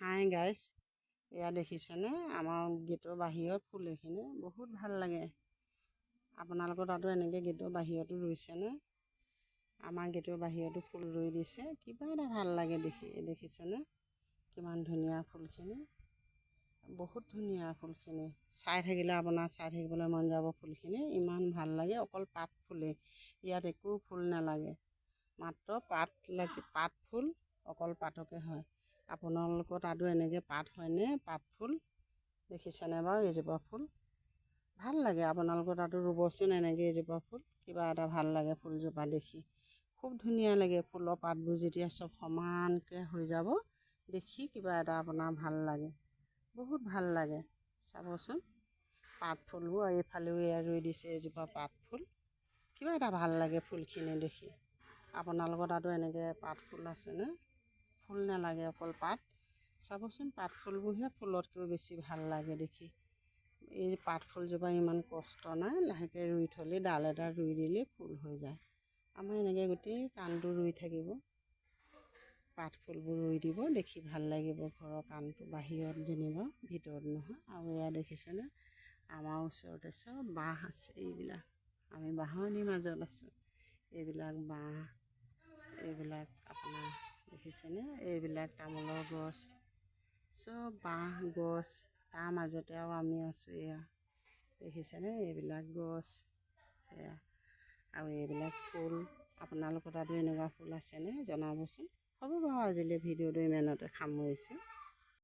Hi guys, এয়া দেখিছেনে আমাৰ গেটৰ বাহিৰৰ ফুল এইখিনি বহুত ভাল লাগে। আপোনালোকৰ তাতো এনেকৈ গেটৰ বাহিৰতো ৰুইছেনে? আমাৰ গেটৰ বাহিৰতো ফুল ৰুই দিছে, কিবা এটা ভাল লাগে দেখি। দেখিছেনে কিমান ধুনীয়া ফুলখিনি, বহুত ধুনীয়া ফুলখিনি। চাই থাকিলে আপোনাৰ চাই থাকিবলৈ মন যাব। ফুলখিনি ইমান ভাল লাগে। অকল পাত ফুলেই, ইয়াত একো ফুল নালাগে, মাত্ৰ পাত ফুল, অকল পাতকে হয়। আপোনালোকৰ তাতো এনেকৈ পাত হয়নে? পাত ফুল দেখিছেনে বাৰু? এইজোপা ফুল ভাল লাগে। আপোনালোকৰ তাতো ৰুবচোন এনেকৈ এজোপা ফুল, কিবা এটা ভাল লাগে ফুলজোপা দেখি। খুব ধুনীয়া লাগে। ফুলৰ পাতবোৰ যেতিয়া চব সমানকৈ হৈ যাব দেখি, কিবা এটা আপোনাৰ ভাল লাগে, বহুত ভাল লাগে। চাবচোন পাত ফুলবোৰ, এইফালেও এয়া ৰুই দিছে এজোপা পাত ফুল, কিবা এটা ভাল লাগে ফুলখিনি দেখি। আপোনালোকৰ তাতো এনেকৈ পাত ফুল আছেনে? ফুল নালাগে, অকল পাত। চাবচোন পাত ফুলবোৰহে ফুলতকৈও বেছি ভাল লাগে দেখি। এই পাত ফুলজোপা ইমান কষ্ট নাই, লাহেকৈ ৰুই থ'লে ডাল এটা ৰুই দিলেই ফুল হৈ যায়। আমাৰ এনেকৈ গোটেই কাণটো ৰুই থাকিব, পাত ফুলবোৰ ৰুই দিব, দেখি ভাল লাগিব। ঘৰৰ কাণটো বাহিৰত যেনিবা, ভিতৰত নহয়। আৰু এয়া দেখিছেনে আমাৰ ওচৰতে চব বাঁহ আছে। এইবিলাক আমি বাঁহনিৰ মাজত আছোঁ। এইবিলাক বাঁহ, এইবিলাক আপোনাৰ দেখিছেনে? এইবিলাক তামোলৰ গছ, চব বাঁহ গছ, তাৰ মাজতে আৰু আমি আছোঁ। এয়া দেখিছেনে? এইবিলাক গছ, এয়া আৰু এইবিলাক ফুল। আপোনালোকৰ তাতো এনেকুৱা ফুল আছেনে? জনাবচোন। হ'ব বাৰু, আজিলৈ ভিডিঅ'টো ইমানতে সামৰিছোঁ।